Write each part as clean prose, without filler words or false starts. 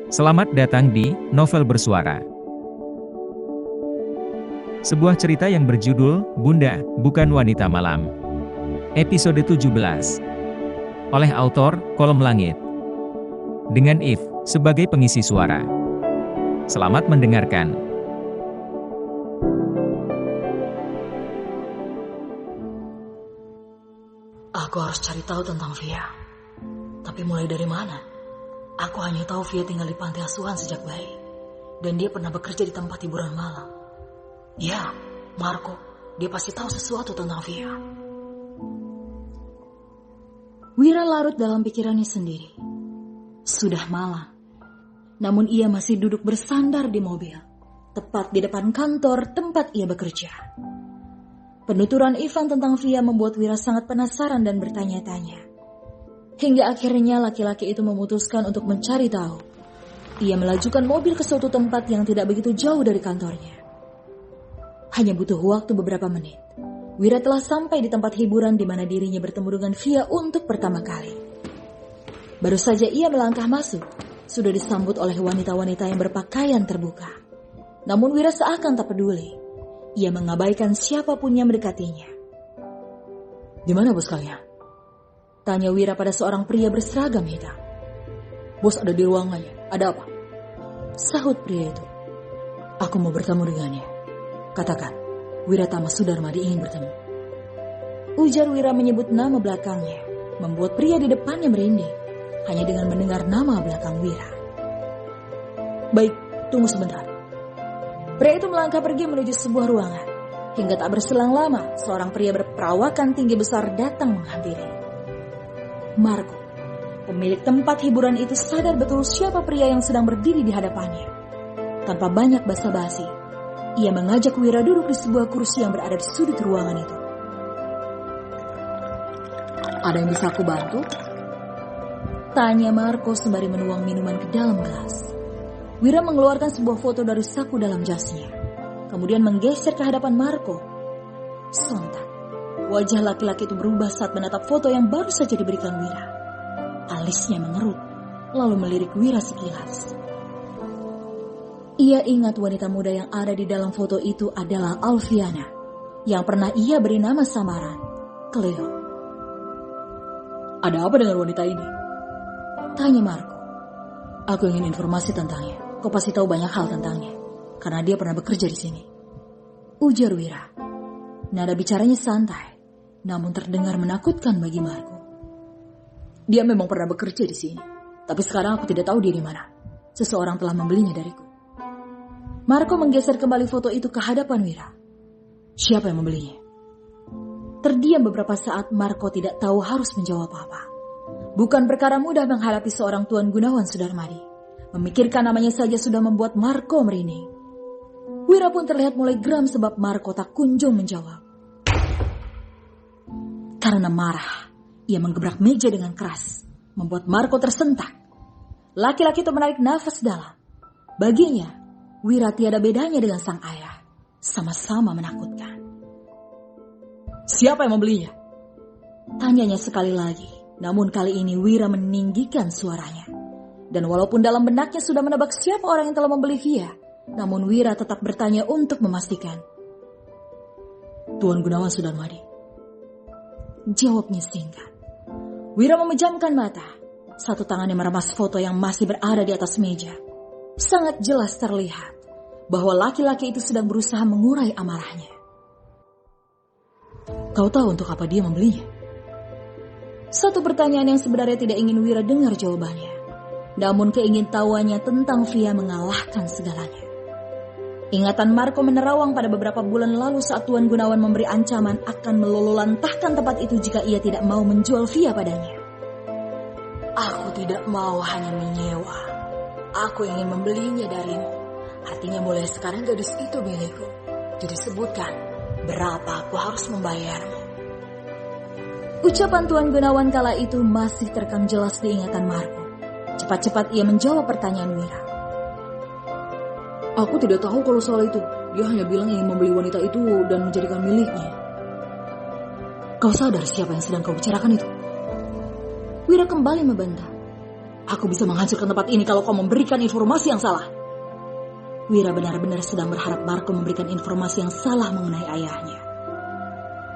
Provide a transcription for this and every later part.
Selamat datang di Novel Bersuara. Sebuah cerita yang berjudul Bunda, Bukan Wanita Malam. Episode 17. Oleh autor Kolom Langit. Dengan If sebagai pengisi suara. Selamat mendengarkan. Aku harus cari tahu tentang Via. Tapi mulai dari mana? Aku hanya tahu Via tinggal di panti asuhan sejak bayi. Dan dia pernah bekerja di tempat hiburan malam. Ya, Marco. Dia pasti tahu sesuatu tentang Via. Wira larut dalam pikirannya sendiri. Sudah malam. Namun ia masih duduk bersandar di mobil. Tepat di depan kantor tempat ia bekerja. Penuturan Ivan tentang Via membuat Wira sangat penasaran dan bertanya-tanya. Hingga akhirnya laki-laki itu memutuskan untuk mencari tahu. Ia melajukan mobil ke suatu tempat yang tidak begitu jauh dari kantornya. Hanya butuh waktu beberapa menit. Wira telah sampai di tempat hiburan di mana dirinya bertemu dengan Via untuk pertama kali. Baru saja ia melangkah masuk, sudah disambut oleh wanita-wanita yang berpakaian terbuka. Namun Wira seakan tak peduli. Ia mengabaikan siapapun yang mendekatinya. "Di mana bos kalian?" tanya Wira pada seorang pria berseragam hitam. "Bos ada di ruangannya. Ada apa?" sahut pria itu. "Aku mau bertemu dengannya. Katakan, Wiratama Sudarmadi ingin bertemu." Ujar Wira menyebut nama belakangnya, membuat pria di depannya merinding, hanya dengan mendengar nama belakang Wira. "Baik, tunggu sebentar." Pria itu melangkah pergi menuju sebuah ruangan. Hingga tak berselang lama, seorang pria berperawakan tinggi besar datang menghampiri. Marco, pemilik tempat hiburan itu sadar betul siapa pria yang sedang berdiri di hadapannya. Tanpa banyak basa-basi, ia mengajak Wira duduk di sebuah kursi yang berada di sudut ruangan itu. "Ada yang bisa aku bantu?" tanya Marco sembari menuang minuman ke dalam gelas. Wira mengeluarkan sebuah foto dari saku dalam jasnya, kemudian menggeser ke hadapan Marco. Sontak, wajah laki-laki itu berubah saat menatap foto yang baru saja diberikan Wira. Alisnya mengerut, lalu melirik Wira sekilas. Ia ingat wanita muda yang ada di dalam foto itu adalah Alfiana, yang pernah ia beri nama samaran, Cleo. "Ada apa dengan wanita ini?" tanya Marco. "Aku ingin informasi tentangnya. Kau pasti tahu banyak hal tentangnya, karena dia pernah bekerja di sini," ujar Wira. Nada bicaranya santai, namun terdengar menakutkan bagi Marco. "Dia memang pernah bekerja di sini, tapi sekarang aku tidak tahu dia di mana. Seseorang telah membelinya dariku." Marco menggeser kembali foto itu ke hadapan Wira. "Siapa yang membelinya?" Terdiam beberapa saat, Marco tidak tahu harus menjawab apa. Bukan perkara mudah menghadapi seorang Tuan Gunawan Sudarmadi. Memikirkan namanya saja sudah membuat Marco merinding. Wira pun terlihat mulai geram sebab Marco tak kunjung menjawab. Karena marah, ia menggebrak meja dengan keras, membuat Marco tersentak. Laki-laki itu menarik nafas dalam. Baginya, Wira tiada bedanya dengan sang ayah, sama-sama menakutkan. "Siapa yang membelinya?" tanyanya sekali lagi, namun kali ini Wira meninggikan suaranya. Dan walaupun dalam benaknya sudah menebak siapa orang yang telah membeli Via, namun Wira tetap bertanya untuk memastikan. "Tuan Gunawan Sudarmadi," jawabnya singkat. Wira memejamkan mata. Satu tangannya meremas foto yang masih berada di atas meja. Sangat jelas terlihat bahwa laki-laki itu sedang berusaha mengurai amarahnya. "Kau tahu untuk apa dia membelinya?" Satu pertanyaan yang sebenarnya tidak ingin Wira dengar jawabannya. Namun keingintahuannya tentang Via mengalahkan segalanya. Ingatan Marco menerawang pada beberapa bulan lalu saat Tuan Gunawan memberi ancaman akan melololantahkan tempat itu jika ia tidak mau menjual Via padanya. "Aku tidak mau hanya menyewa. Aku ingin membelinya darimu. Artinya mulai sekarang gadis itu milikku. Jadi sebutkan berapa aku harus membayarmu." Ucapan Tuan Gunawan kala itu masih terekam jelas di ingatan Marco. Cepat-cepat ia menjawab pertanyaan Wira. "Aku tidak tahu kalau soal itu. Dia hanya bilang ingin membeli wanita itu dan menjadikan miliknya." "Kau sadar siapa yang sedang kau bicarakan itu?" Wira kembali membantah. Aku bisa menghancurkan tempat ini kalau kau memberikan informasi yang salah. Wira benar-benar sedang berharap Marco memberikan informasi yang salah mengenai ayahnya.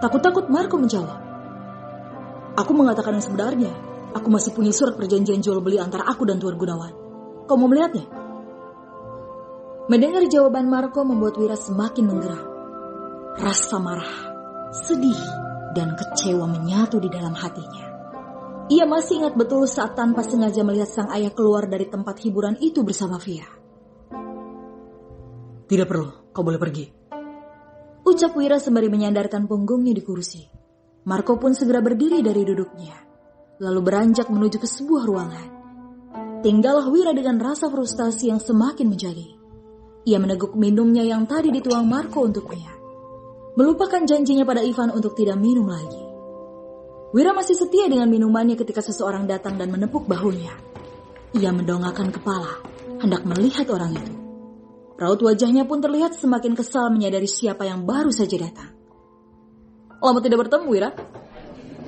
Takut-takut Marco menjawab. Aku mengatakan yang sebenarnya. Aku masih punya surat perjanjian jual beli antara aku dan Tuan Gunawan. Kau mau melihatnya? Mendengar jawaban Marco membuat Wira semakin menggeram. Rasa marah, sedih, dan kecewa menyatu di dalam hatinya. Ia masih ingat betul saat tanpa sengaja melihat sang ayah keluar dari tempat hiburan itu bersama Via. Tidak perlu, kau boleh pergi. Ucap Wira sembari menyandarkan punggungnya di kursi. Marco pun segera berdiri dari duduknya, lalu beranjak menuju ke sebuah ruangan. Tinggallah Wira dengan rasa frustasi yang semakin menjadi. Ia meneguk minumnya yang tadi dituang Marco untuknya, melupakan janjinya pada Ivan untuk tidak minum lagi. Wira masih setia dengan minumannya ketika seseorang datang dan menepuk bahunya. Ia mendongakkan kepala, hendak melihat orang itu. Raut wajahnya pun terlihat semakin kesal menyadari siapa yang baru saja datang. Lama tidak bertemu, Wira.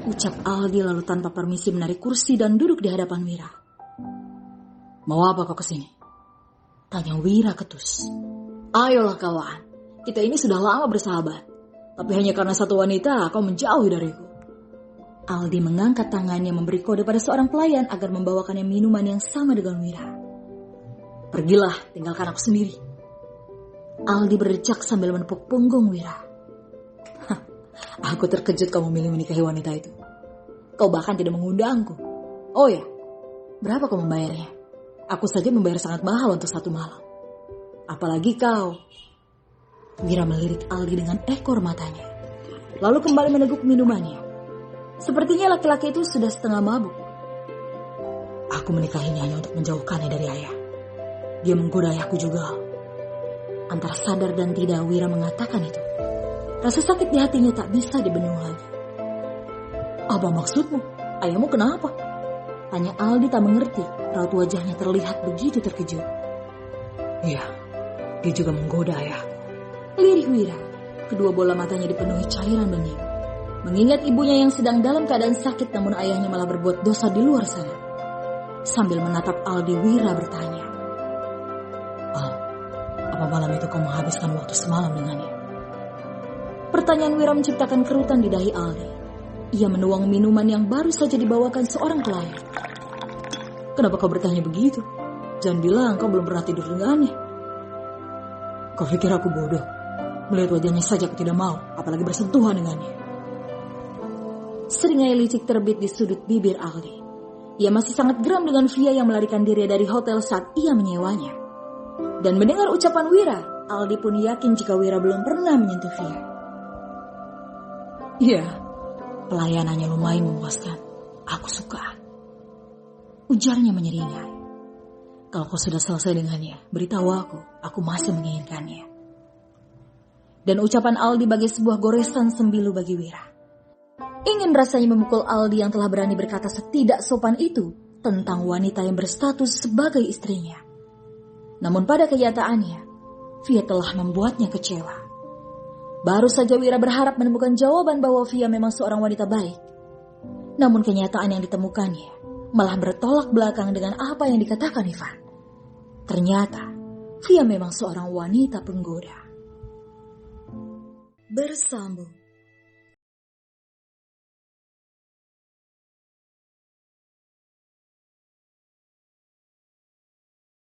Ucap Aldi lalu tanpa permisi menarik kursi dan duduk di hadapan Wira. Mau apa kau kesini? Tanya Wira ketus. Ayolah kawan, kita ini sudah lama bersahabat. Tapi hanya karena satu wanita kau menjauhi dariku. Aldi mengangkat tangannya memberi kode pada seorang pelayan agar membawakannya minuman yang sama dengan Wira. Pergilah, tinggalkan aku sendiri. Aldi berdecak sambil menepuk punggung Wira. Aku terkejut kau memilih menikahi wanita itu. Kau bahkan tidak mengundangku. Oh ya, berapa kau membayarnya? Aku saja membayar sangat mahal untuk satu malam. Apalagi kau. Wira melirik Aldi dengan ekor matanya, lalu kembali meneguk minumannya. Sepertinya laki-laki itu sudah setengah mabuk. Aku menikahinya hanya untuk menjauhkannya dari ayah. Dia menggoda ayahku juga. Antara sadar dan tidak Wira mengatakan itu. Rasa sakit di hatinya tak bisa dibendung lagi. Apa maksudmu? Ayahmu kenapa? Tanya Aldi tak mengerti. Raut wajahnya terlihat begitu terkejut. Iya, dia juga menggoda ayahku. Lirik Wira. Kedua bola matanya dipenuhi cairan bening. Mengingat ibunya yang sedang dalam keadaan sakit namun ayahnya malah berbuat dosa di luar sana. Sambil menatap Aldi, Wira bertanya. Al, apa malam itu kau menghabiskan waktu semalam dengannya? Pertanyaan Wira menciptakan kerutan di dahi Aldi. Ia menuang minuman yang baru saja dibawakan seorang pelayan. Kenapa kau bertanya begitu? Jangan bilang kau belum pernah tidur dengannya. Kau pikir aku bodoh? Melihat wajahnya saja aku tidak mau, apalagi bersentuhan dengannya. Seringai licik terbit di sudut bibir Aldi. Ia masih sangat geram dengan Via yang melarikan diri dari hotel saat ia menyewanya. Dan mendengar ucapan Wira, Aldi pun yakin jika Wira belum pernah menyentuh Via. Iya, pelayanannya lumayan memuaskan. Aku suka. Ujarnya menyeringai. Kalau kau sudah selesai dengannya, beritahu aku masih menginginkannya. Dan ucapan Aldi bagai sebuah goresan sembilu bagi Wira. Ingin rasanya memukul Aldi yang telah berani berkata setidak sopan itu tentang wanita yang berstatus sebagai istrinya. Namun pada kenyataannya, Via telah membuatnya kecewa. Baru saja Wira berharap menemukan jawaban bahwa Via memang seorang wanita baik. Namun kenyataan yang ditemukannya malah bertolak belakang dengan apa yang dikatakan Ivan. Ternyata, Via memang seorang wanita penggoda. Bersambung.